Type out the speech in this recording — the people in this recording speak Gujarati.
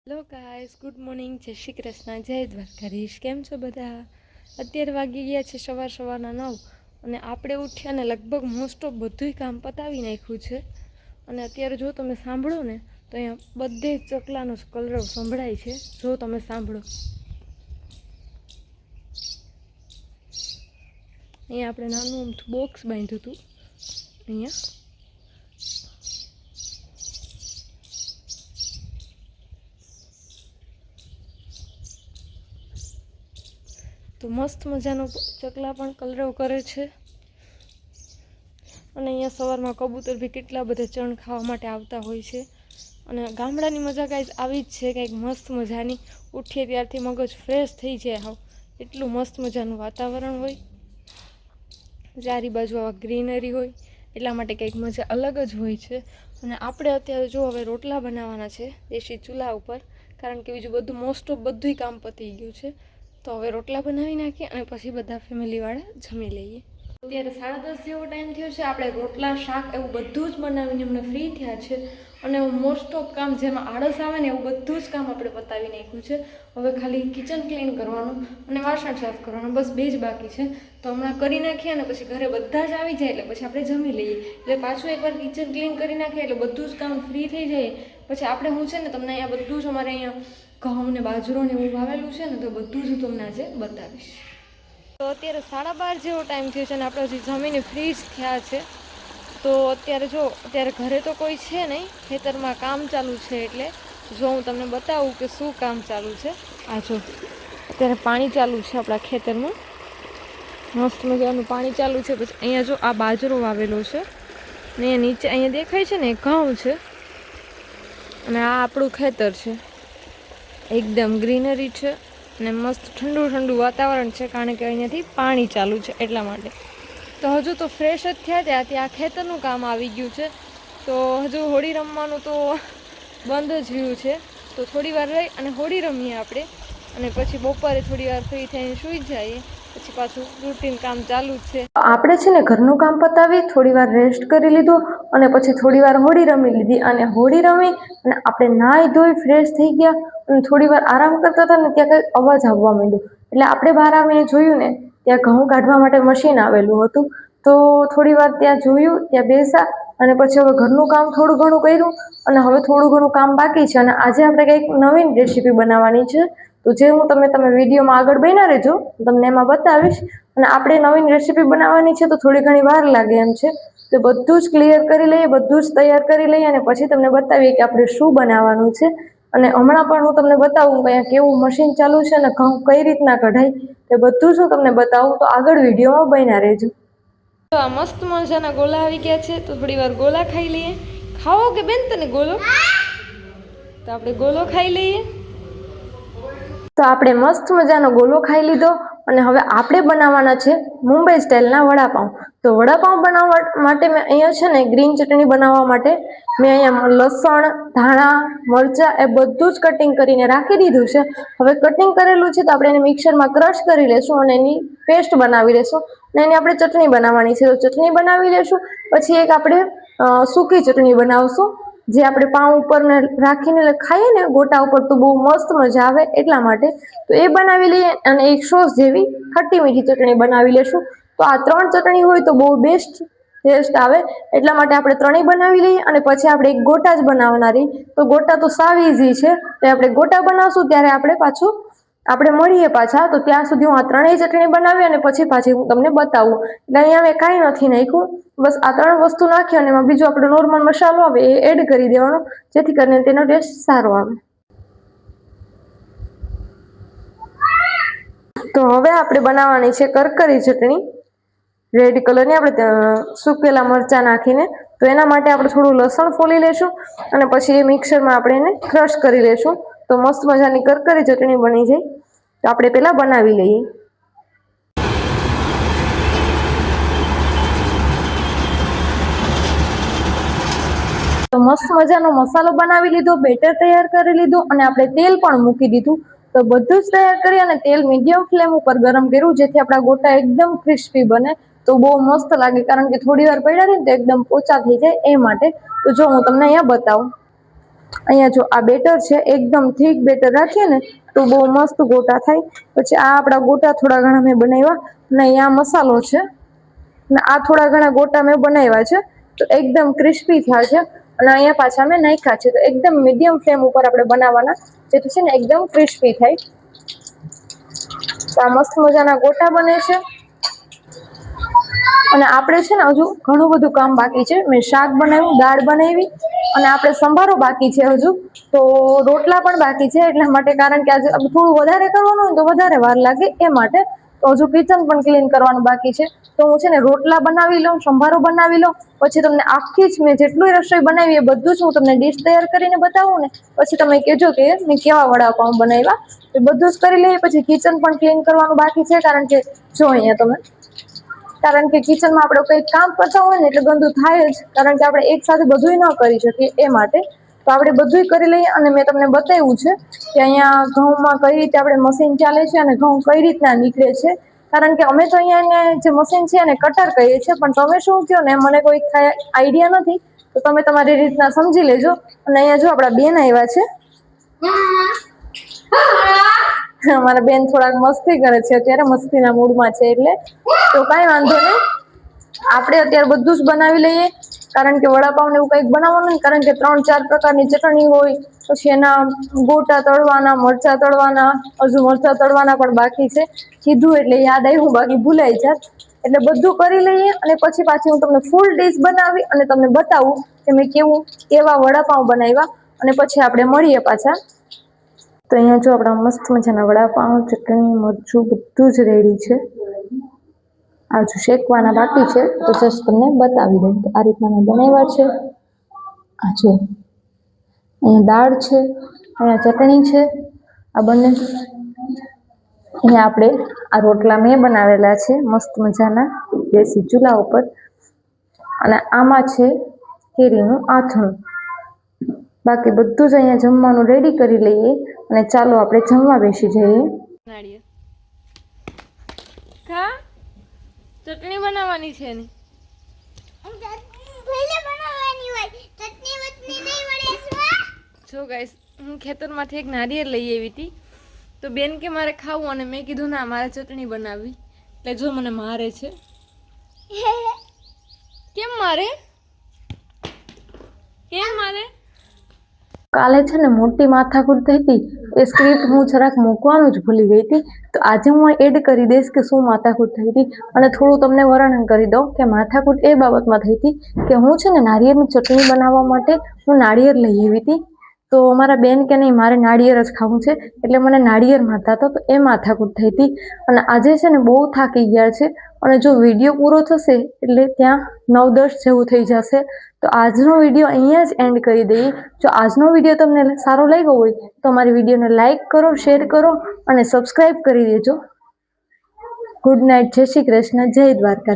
હેલો ગાઈસ, ગુડ મોર્નિંગ, જય શ્રી કૃષ્ણ, જય દ્વારકાધીશ. કેમ છો બધા? અત્યારે વાગી ગયા છે સવારના 9 અને આપણે ઉઠ્યા ને લગભગ મોસ્ટ ઓફ બધું કામ પતાવી નાખ્યું છે. અને અત્યારે જો તમે સાંભળો ને તો અહીંયા બધે ચકલાનો કલરવ સંભળાય છે. જો તમે સાંભળો, અહીંયા આપણે નાનું અમથું બોક્સ બાંધ્યું હતું અહીંયા. તો મસ્ત મજાનો ચકલા પણ કલરવ કરે છે. અને અહીંયા સવારમાં કબૂતર બી કેટલા બધા ચણ ખાવા માટે આવતા હોય છે. અને ગામડાની મજા કાંઈ આવી જ છે, કંઈક મસ્ત મજાની. ઉઠીએ ત્યારથી મગજ ફ્રેશ થઈ જાય. હાવ એટલું મસ્ત મજાનું વાતાવરણ હોય, ચારે બાજુ આવા ગ્રીનરી હોય, એટલા માટે કંઈક મજા અલગ જ હોય છે. અને આપણે અત્યારે જો હવે રોટલા બનાવવાના છે દેશી ચૂલા ઉપર, કારણ કે બીજું બધું મોસ્ટ ઓફ બધું કામ પતી ગયું છે. તો હવે રોટલા બનાવી નાખીએ અને પછી બધા ફેમિલીવાળા જમી લઈએ. અત્યારે 10:30 જેવો ટાઈમ થયો છે. આપણે રોટલા, શાક એવું બધું જ બનાવીને અમને ફ્રી થયા છે. અને મોસ્ટ ઓફ કામ જેમાં આળસ આવે ને એવું બધું જ કામ આપણે પતાવી નાખ્યું છે. હવે ખાલી કિચન ક્લીન કરવાનું અને વાસણ સાફ કરવાનું, બસ 2 જ બાકી છે. તો હમણાં કરી નાખીએ અને પછી ઘરે બધા જ આવી જાય એટલે પછી આપણે જમી લઈએ. એટલે પાછું એકવાર કિચન ક્લીન કરી નાખીએ એટલે બધું જ કામ ફ્રી થઈ જાય. પછી આપણે હું છે ને તમને અહીંયા બધું જ અમારે અહીંયા ઘઉં ને બાજરો ને એવું વાવેલું છે ને, તો બધું જ તમને આજે બતાવીશ. તો અત્યારે 12:30 જેવો ટાઈમ થયો છે અને આપણે હજી જમીને ફ્રી જ થયા છે. તો અત્યારે ઘરે તો કોઈ છે નહીં, ખેતરમાં કામ ચાલુ છે. એટલે જો હું તમને બતાવું કે શું કામ ચાલુ છે. આ જો અત્યારે પાણી ચાલુ છે આપણા ખેતરમાં, મસ્ત મજાનું પાણી ચાલુ છે. પછી અહીંયા જો આ બાજરો વાવેલો છે ને અહીંયા નીચે અહીંયા દેખાય છે ને ઘઉં છે. અને આ આપણું ખેતર છે, એકદમ ગ્રીનરી છે અને મસ્ત ઠંડુ ઠંડુ વાતાવરણ છે, કારણ કે અહીંયાથી પાણી ચાલુ છે એટલા માટે. તો હજુ તો ફ્રેશ જ થયા ત્યાંથી આ ખેતરનું કામ આવી ગયું છે. તો હજુ હોળી રમવાનું તો બંધ જ રહ્યું છે. તો થોડી વાર રહી અને હોળી રમીએ આપણે, અને પછી બપોરે થોડી વાર ફ્રી થઈને સૂઈ જઈએ. પછી પાછું રૂટીન કામ ચાલુ જ છે. આપણે છે ને ઘરનું કામ પતાવી થોડી વાર રેસ્ટ કરી લીધું અને પછી થોડી વાર હોળી રમી લીધી. અને હોળી રમી અને આપણે નાહી ધોઈ ફ્રેશ થઈ ગયા અને થોડી વાર આરામ કરતા હતા ને ત્યાં કંઈક અવાજ આવવા માંડ્યો. એટલે આપણે બહાર આવીને જોયું ને ત્યાં ઘઉં કાઢવા માટે મશીન આવેલું હતું. તો થોડી વાર ત્યાં જોયું, ત્યાં બેસા અને પછી હવે ઘરનું કામ થોડું ઘણું કર્યું અને હવે થોડું ઘણું કામ બાકી છે. અને આજે આપણે કંઈક નવીન રેસીપી બનાવવાની છે. તો જે હું તમે વિડીયોમાં આગળ બન્યા રહેજો, તમને એમાં બતાવીશ. અને આપણે નવીન રેસીપી બનાવવાની છે તો થોડી ઘણી વાર લાગે એમ છે. તો બધું જ ક્લિયર કરી લઈએ, બધું જ તૈયાર કરી લઈએ અને પછી તમને બતાવીએ કે આપણે શું બનાવવાનું છે. અને હમણાં પણ હું તમને બતાવું કે અહીંયા કેવું મશીન ચાલુ છે અને ઘઉં કઈ રીતના કઢાય, તે બધું જ હું તમને બતાવું. તો આગળ વિડીયોમાં બન્યા રહેજો. તો આ મસ્ત મજાના ગોલા આવી ગયા છે, તો થોડી વાર ગોલા ખાઈ લઈએ. ખાવો કે બેન તને ગોલો? તો આપણે ગોલો ખાઈ લઈએ. તો આપણે મસ્ત મજાનો ગોલો ખાઈ લીધો અને હવે આપણે બનાવવાના છે મુંબઈ સ્ટાઇલના વડાપાઉં. તો વડાપાઉં બનાવવા માટે મેં અહીંયા છે ને ગ્રીન ચટણી બનાવવા માટે મેં અહીંયા લસણ, ધાણા, મરચાં એ બધું જ કટિંગ કરીને રાખી દીધું છે. હવે કટિંગ કરેલું છે તો આપણે એને મિક્સરમાં ક્રશ કરી લેશું અને એની પેસ્ટ બનાવી લેશું. અને એની આપણે ચટણી બનાવવાની છે. તો ચટણી બનાવી લેશું. પછી એક આપણે સૂકી ચટણી બનાવશું, જે આપણે પાઉં ઉપર ને રાખીને ખાઈએ ને ગોટા ઉપર, તો બહુ મસ્ત મજા આવે એટલા માટે. તો એ બનાવી લઈએ અને એક સોસ જેવી ખટ્ટી મીઠી ચટણી બનાવી લેશું. તો આ 3 ચટણી હોય તો બહુ બેસ્ટ ટેસ્ટ આવે, એટલા માટે આપણે 3ય બનાવી લઈએ. અને પછી આપણે એક ગોટા જ બનાવવાના રહી. તો ગોટા તો સાવ ઈઝી છે. તો આપણે ગોટા બનાવશું ત્યારે આપણે મળીએ પાછા. તો ત્યાં સુધી હું આ 3ય ચટણી બનાવી અને પછી પાછી હું તમને બતાવું. એટલે અહીંયા મેં કાંઈ નથી નાખ્યું, બસ આ 3 વસ્તુ નાખી અને એમાં બીજો આપણો નોર્મલ મસાલો આવે એ એડ કરી દેવાનો, જેથી કરીને તેનો ટેસ્ટ સારો આવે. તો હવે આપણે બનાવવાની છે કરકરી ચટણી, રેડ કલરની. આપણે સૂકેલા મરચાં નાખીને. તો એના માટે આપણે થોડું લસણ ફોલી લેશું અને પછી એ મિક્સરમાં આપણે એને ક્રશ કરી લેશું. તો મસ્ત મજાની કરકરી ચટણી બની જાય. તો આપણે પહેલાં બનાવી લઈએ. તો મસ્ત મજાનો મસાલો બનાવી લીધો, બેટર તૈયાર કરી લીધું અને આપણે તેલ પણ મૂકી દીધું. તો બધું જ તૈયાર કરી અને તેલ મીડિયમ ફ્લેમ ઉપર ગરમ કર્યું, જેથી આપણા ગોટા એકદમ ક્રિસ્પી બને. તો બહુ મસ્ત લાગે, કારણ કે થોડી વાર પડ્યા રહે ને તો એકદમ પોચા થઈ જાય એ માટે. તો જો હું તમને અહીંયા બતાવું. અહીંયા જો આ બેટર છે, એકદમ થીક બેટર રાખીએ ને તો બહુ મસ્ત ગોટા થાય. પછી આ આપણા ગોટા થોડા ઘણા મેં બનાવ્યા અને અહીંયા મસાલો છે અને આ થોડા ઘણા ગોટા મેં બનાવ્યા છે. તો એકદમ ક્રિસ્પી થાય છે અને અહીંયા પાછા મેં નાખ્યા છે. તો એકદમ મીડિયમ ફ્લેમ ઉપર આપણે બનાવવાના, જેથી છે ને એકદમ ક્રિસ્પી થાય. તો આ મસ્ત મજાના ગોટા બને છે. અને આપણે છે ને હજુ ઘણું બધું કામ બાકી છે. મેં શાક બનાવ્યું, દાળ બનાવી અને આપણે સંભારો બાકી છે હજુ. તો રોટલા પણ બાકી છે, એટલા માટે, કારણ કે આજે થોડું વધારે કરવાનું હોય તો વધારે વાર લાગે એ માટે. તો હજુ કિચન પણ ક્લીન કરવાનું બાકી છે. તો હું છે ને રોટલા બનાવી લઉં, સંભારો બનાવી લઉં, પછી તમને આખી જ મેં જેટલું રસોઈ બનાવી એ બધું જ હું તમને ડીશ તૈયાર કરીને બતાવું ને, પછી તમે કહેજો કે મેં કેવા વડાપાઉં બનાવ્યા. એ બધું જ કરી લઈએ. પછી કિચન પણ ક્લીન કરવાનું બાકી છે, કારણ કે જો અહીંયા તમે, કારણ કે કિચનમાં આપણે કંઈક કામ કરતા હોય ને એટલે ગંદુ થાય જ, કારણ કે આપણે એક સાથે બધુંય ન કરી શકીએ એ માટે. તો આપણે બધુંય કરી લઈએ. અને મેં તમને બતાવ્યું છે કે અહીંયા ઘઉંમાં કઈ રીતે આપણે મશીન ચાલે છે અને ઘઉં કઈ રીતના નીકળે છે. કારણ કે અમે તો અહીંયા જે મશીન છે એને કટર કહીએ છીએ, પણ તમે શું કહો ને મને કોઈ આઈડિયા નથી. તો તમે તમારી રીતના સમજી લેજો. અને અહીંયા જો આપણા બેન આવ્યા છે. અમારા બેન થોડાક મસ્તી કરે છે અત્યારે, મસ્તીના મૂડમાં છે એટલે. તો કાંઈ વાંધો નહીં, આપણે અત્યારે બધું જ બનાવી લઈએ. કારણ કે વડાપાઉં ને એવું કંઈક બનાવવાનું નહીં, કારણ કે 3-4 પ્રકારની ચટણી હોય. પછી એના ગોટા તળવાના, મરચા તળવાના, હજુ મરચા તળવાના પણ બાકી છે. કીધું એટલે યાદ આવ્યું, બાકી ભૂલાઈ જાત. એટલે બધું કરી લઈએ અને પછી પાછી હું તમને ફૂલ ડીશ બનાવી અને તમને બતાવું કે મેં કેવા વડાપાઉં બનાવ્યા. અને પછી આપણે મળીએ પાછા. તો અહીંયા જો આપણા મસ્ત મજાના વડાપાઉં, ચટણી, મરચું બધું જ રેડી છે. આ જો શેકવાના બાકી છે, તો જસ્ટ તમને બતાવી દઉં. આ રીતના મેં બનાવ્યા છે. આ જો અહીંયા દાળ છે, અહીંયા ચટણી છે, આ બંને. અહીંયા આપણે આ રોટલા મેં બનાવેલા છે મસ્ત મજાના દેશી ચૂલા ઉપર. અને આમાં છે કેરીનું આથણ. બાકી બધું જ અહીંયા જમવાનું રેડી કરી લઈએ અને ચાલો આપણે જમવા બેસી જઈએ. નાળિયેર ખા, ચટણી બનાવવાની છે ને. જો ગાઈસ, હું ખેતરમાંથી એક નારિયેળ લઈ આવી હતી. તો બેન કે મારે ખાવું, અને મેં કીધું ના, મારે ચટણી બનાવવી. એટલે જો મને મારે છે. કેમ મારે? કેમ મારે? કાલે છે ને મોટી માથાકૂટ થઈ હતી, એ સ્ક્રિપ્ટ હું જરાક મૂકવાનું જ ભૂલી ગઈ હતી. તો આજે હું એડ કરી દઈશ કે શું માથાકૂટ થઈ હતી. અને થોડું તમને વર્ણન કરી દઉં કે માથાકૂટ એ બાબતમાં થઈ હતી કે હું છે ને નારિયેળની ચટણી બનાવવા માટે હું નાળિયેર લઈ આવી હતી. તો મારા બેન કે નહીં, મારે નાળિયેર જ ખાવું છે, એટલે મને નાળિયેર મારતા હતા. તો એ માથાકૂટ થઈ હતી. અને આજે છે ને બહુ થાકી ગયા છે. અને જો વિડીયો પૂરો થશે એટલે ત્યાં 9-10 જેવું થઈ જશે. તો આજનો વિડીયો અહીંયા જ એન્ડ કરી દઈએ. જો આજનો વિડીયો તમને સારો લાગ્યો હોય તો અમારી વિડીયોને લાઇક કરો, શેર કરો અને સબસ્ક્રાઈબ કરી દેજો. ગુડ નાઇટ, જય શ્રી કૃષ્ણ, જય દ્વારકા.